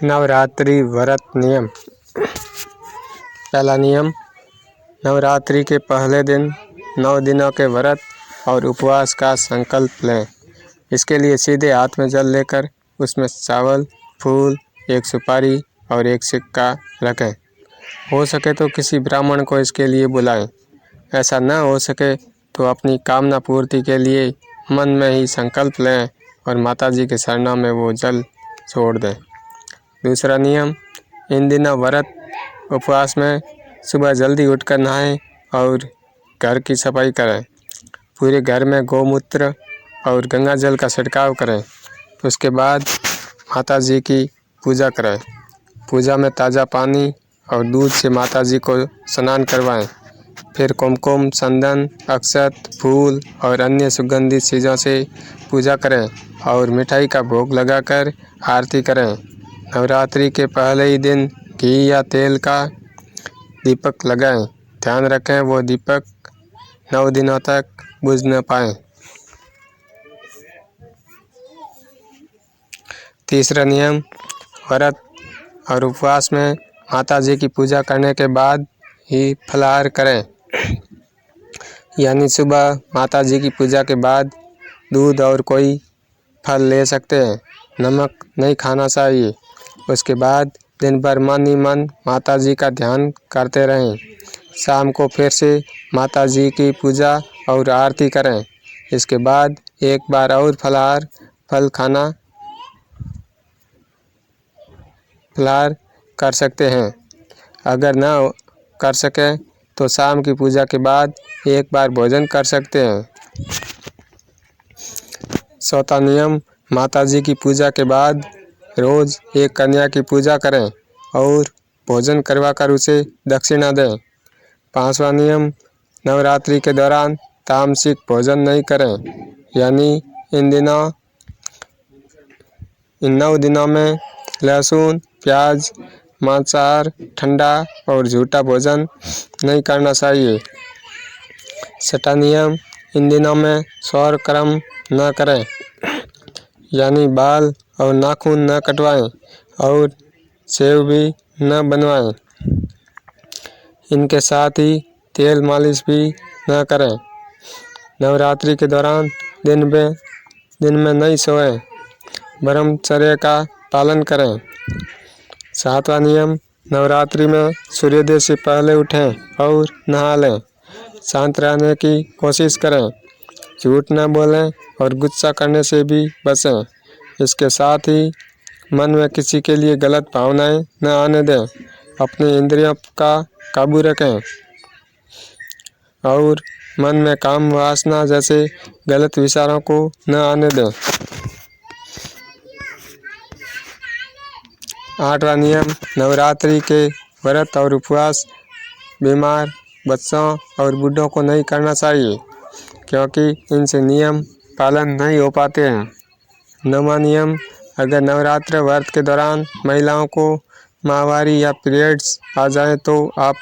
नवरात्रि व्रत नियम। पहला नियम, नवरात्रि के पहले दिन 9 दिनों के व्रत और उपवास का संकल्प लें। इसके लिए सीधे हाथ में जल लेकर उसमें चावल, फूल, एक सुपारी और एक सिक्का रखें। हो सके तो किसी ब्राह्मण को इसके लिए बुलाएं। ऐसा न हो सके तो अपनी कामना पूर्ति के लिए मन में ही संकल्प लें और माताजी के शरणों में वो जल छोड़ दें। दूसरा नियम, इन दिनों व्रत उपवास में सुबह जल्दी उठकर नहाएं और घर की सफाई करें। पूरे घर में गौमूत्र और गंगा जल का छिड़काव करें। उसके बाद माताजी की पूजा करें। पूजा में ताज़ा पानी और दूध से माताजी को स्नान करवाएं। फिर कुमकुम, चंदन, अक्षत, फूल और अन्य सुगंधित चीज़ों से पूजा करें और मिठाई का भोग लगाकर आरती करें। नवरात्रि के पहले ही दिन घी या तेल का दीपक लगाएं। ध्यान रखें वो दीपक 9 दिनों तक बुझ न पाए। तीसरा नियम, व्रत और उपवास में माताजी की पूजा करने के बाद ही फलाहार करें। यानी सुबह माताजी की पूजा के बाद दूध और कोई फल ले सकते हैं। नमक नहीं खाना चाहिए। उसके बाद दिन भर मन ही मन माताजी का ध्यान करते रहें। शाम को फिर से माताजी की पूजा और आरती करें। इसके बाद एक बार और फलाहार कर सकते हैं। अगर न कर सकें तो शाम की पूजा के बाद एक बार भोजन कर सकते हैं। चौथा नियम, माताजी की पूजा के बाद रोज़ एक कन्या की पूजा करें और भोजन करवाकर उसे दक्षिणा दें। पांचवा नियम, नवरात्रि के दौरान तामसिक भोजन नहीं करें। यानी इन 9 दिनों में लहसुन, प्याज, मांसाहार, ठंडा और झूठा भोजन नहीं करना चाहिए। छठा नियम, इन दिनों में सौर कर्म न करें। यानी बाल और नाखून न कटवाएं और सेव भी न बनवाएं। इनके साथ ही तेल मालिश भी न करें। नवरात्रि के दौरान दिन में नहीं सोएं। ब्रह्मचर्य का पालन करें। सातवां नियम, नवरात्रि में सूर्योदय से पहले उठें और नहा लें। शांत रहने की कोशिश करें। झूठ न बोलें और गुस्सा करने से भी बचें। इसके साथ ही मन में किसी के लिए गलत भावनाएं न आने दें। अपनी इंद्रियों का काबू रखें और मन में काम वासना जैसे गलत विचारों को न आने दें। 8वां नियम, नवरात्रि के व्रत और उपवास बीमार बच्चों और बूढ़ों को नहीं करना चाहिए, क्योंकि इनसे नियम पालन नहीं हो पाते हैं। 9वां नियम, अगर नवरात्र व्रत के दौरान महिलाओं को माहवारी या पीरियड्स आ जाए तो आप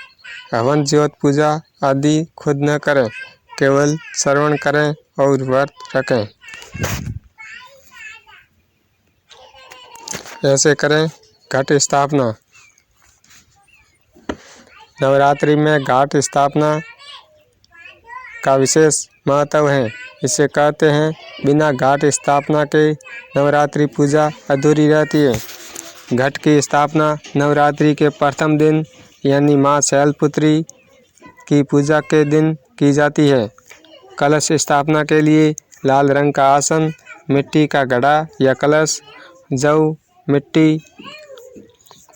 हवन, ज्योत पूजा आदि खुद न करें, केवल श्रवण करें और व्रत रखें। ऐसे करें। घट स्थापना। नवरात्रि में घाट स्थापना का विशेष महत्व है। इसे कहते हैं बिना घाट स्थापना के नवरात्रि पूजा अधूरी रहती है। घट की स्थापना नवरात्रि के प्रथम दिन यानी माँ शैलपुत्री की पूजा के दिन की जाती है। कलश स्थापना के लिए लाल रंग का आसन, मिट्टी का घड़ा या कलश, जौ, मिट्टी,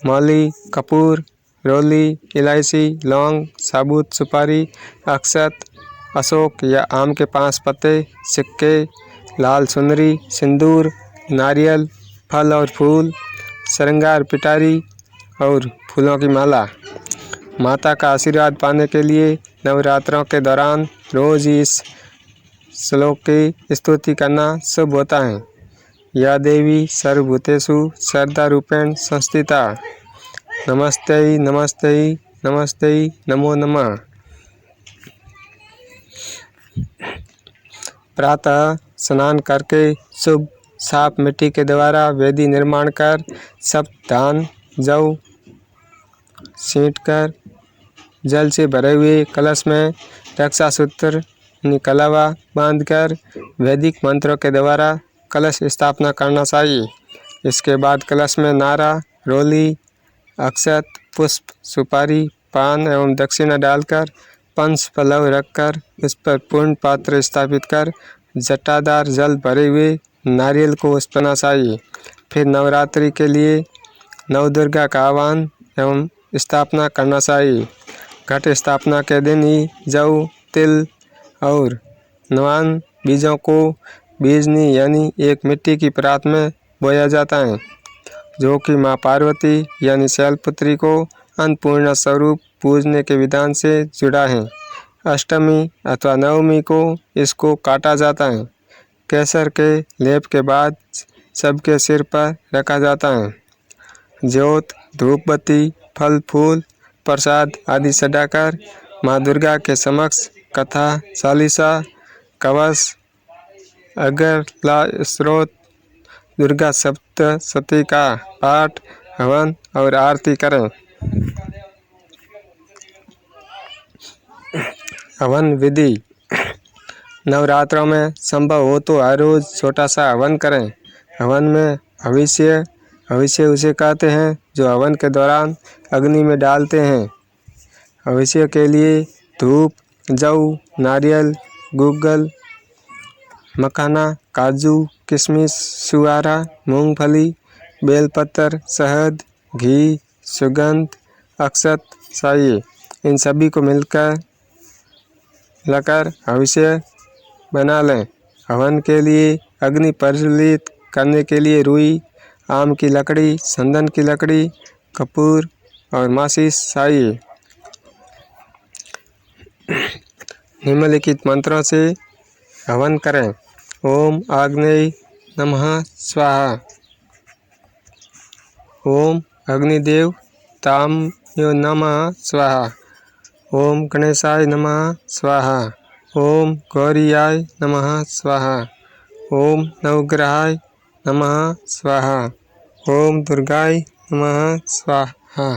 मौली, कपूर, रोली, इलायची, लौंग, साबुत सुपारी, अक्षत, अशोक या आम के 5 पत्ते, सिक्के, लाल चुनरी, सिंदूर, नारियल, फल और फूल, श्रृंगार पिटारी और फूलों की माला। माता का आशीर्वाद पाने के लिए नवरात्रों के दौरान रोज इस श्लोक की स्तुति करना शुभ होता है। या देवी सर्वभूतेषु शरदा रूपेण संस्थिता, नमस्ते नमस्ते नमस्ते नमो नमः। प्रातः स्नान करके शुभ साफ मिट्टी के द्वारा वेदी निर्माण कर सब धान जौ छींट कर जल से भरे हुए कलश में रक्षा सूत्र कलावा बांधकर वैदिक मंत्रों के द्वारा कलश स्थापना करना चाहिए। इसके बाद कलश में नारा, रोली, अक्षत, पुष्प, सुपारी, पान एवं दक्षिणा डालकर पंच पल्लव रखकर उस पर पूर्ण पात्र स्थापित कर जटादार जल भरे हुए नारियल को उस्पना चाहिए। फिर नवरात्रि के लिए नवदुर्गा का आह्वान एवं स्थापना करना चाहिए। घट स्थापना के दिन ही जौ, तिल और नवान बीजों को बीजनी यानी एक मिट्टी की परात में बोया जाता है, जो कि माँ पार्वती यानी शैलपुत्री को अन्नपूर्णा स्वरूप पूजने के विधान से जुड़ा है। अष्टमी अथवा नवमी को इसको काटा जाता है। केसर के लेप के बाद सबके सिर पर रखा जाता है। ज्योत, धूप बत्ती, फल फूल, प्रसाद आदि सजाकर माँ दुर्गा के समक्ष कथा, चालीसा, कवच, अगरला स्रोत, दुर्गा सप्तशती का पाठ, हवन और आरती करें। हवन विधि। नवरात्रों में संभव हो तो हर रोज छोटा सा हवन करें। हवन में हविष्य उसे कहते हैं जो हवन के दौरान अग्नि में डालते हैं। हविष्य के लिए धूप, जौ, नारियल, गूगल, मखाना, काजू, किशमिश, सुहारा, मूंगफली, बेलपत्र, शहद, घी, सुगंध, अक्षत चाहिए। इन सभी को मिलकर हविष्य बना लें। हवन के लिए अग्नि प्रज्वलित करने के लिए रुई, आम की लकड़ी, चंदन की लकड़ी, कपूर और माचिस चाहिए। निम्नलिखित मंत्रों से हवन करें। ओम आग्नेय नमः स्वाहा। ओम अग्निदेव ताम्यो नमः स्वाहा। ओम गणेशाय नमः स्वाहा। ओम गौरीयाय नमः स्वाहा। ओम नवग्रहाय नमः स्वाहा। ओम दुर्गाय नमः स्वाहा।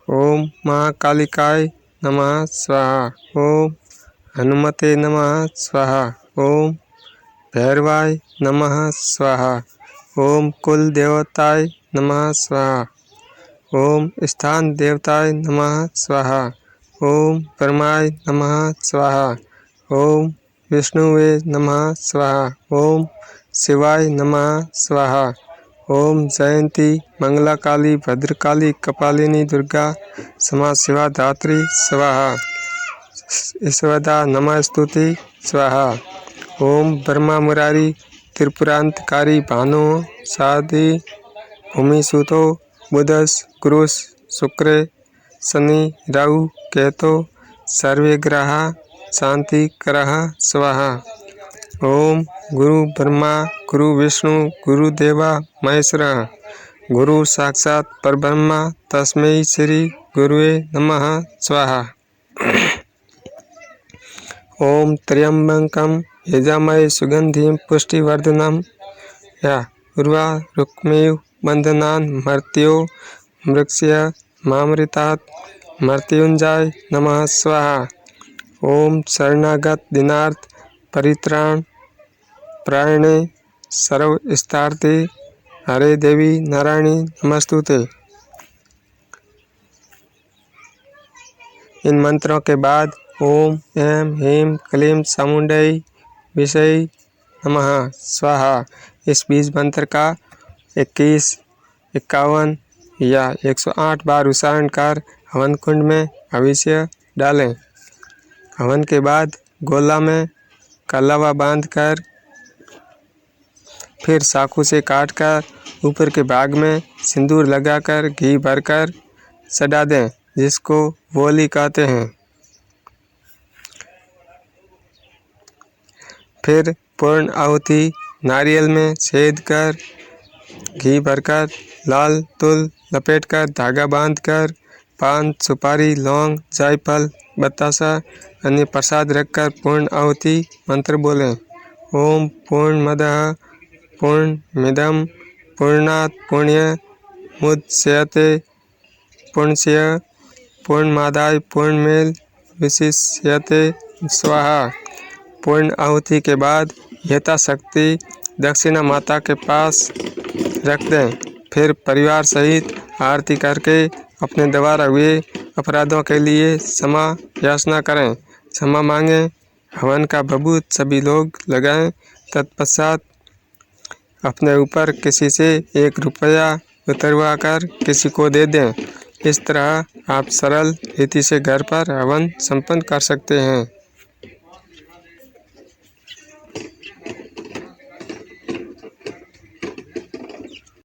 ओम महाकालिकाय नमः स्वाहा। ओम हनुमते नमः स्वाहा। ओम भैरवाय नमः स्वाहा। ओम कुल देवताय नमः स्वाहा। ओम स्थान देवताय नमः स्वाहा। ओम ब्रह्माय नमः स्वाहा। ओम विष्णुवे नमः स्वाहा। ओम शिवाय नमः स्वाहा। ओम जयंती मंगला काली भद्रकाली कपालिनी दुर्गा समा शिवा धात्री स्वाहा। ईश्वदा नमस्तुति स्वाहा। ओम ब्रह्मा मुरारी त्रिपुरांतकारी भानु साधि भूमि सुतो बुधस गुरुस शुक्र शनि राहु केतु सर्वे ग्रह शांति करः स्वाहा। ओम गुरु ब्रह्मा गुरु विष्णु गुरु देवा महेश्वरः गुरु साक्षात् परब्रह्म तस्मै श्री गुरुवे नमः स्वाहा। ओम त्र्यंबकं यजामहे सुगंधिं पुष्टिवर्धनम् या उर्वा रुक्मेव बंधनान् मर्त्यो मृक्षय मामृतात् मृत्युंजय नमः स्वाहा। ओम शरणागत दिनार्थ परित्राण प्रायणे सर्व स्थार्थे हरे देवी नारायणी नमस्तुते। इन मंत्रों के बाद ओम ऐं ह्रीं क्लीं चामुंडै विषय नमः स्वाहा इस बीज मंत्र का 21, 51 या 108 बार उच्चारण कर हवन कुंड में हविष्य डालें। हवन के बाद गोला में कलावा बांधकर फिर चाकू से काटकर ऊपर के भाग में सिंदूर लगाकर घी भरकर चढ़ा दें, जिसको बोली कहते हैं। फिर पूर्ण आहुति नारियल में छेद कर घी भरकर लाल तुल लपेटकर धागा बांधकर पान, सुपारी, लौंग, जायफल, बतासा अन्य प्रसाद रखकर पूर्ण आहुति मंत्र बोलें। ओम पूर्णमदः पूर्णमिदं पूर्णात् पूर्णमुदच्यते पूर्णस्य पूर्णमादाय पूर्णमेवावशिष्यते स्वाहा। पूर्ण आहुति के बाद यथाशक्ति दक्षिणा माता के पास रख दें। फिर परिवार सहित आरती करके अपने द्वारा हुए अपराधों के लिए क्षमा याचना करें, क्षमा मांगें। हवन का भभूत सभी लोग लगाएं। तत्पश्चात अपने ऊपर किसी से 1 रुपया उतरवा कर किसी को दे दें। इस तरह आप सरल रीति से घर पर हवन संपन्न कर सकते हैं।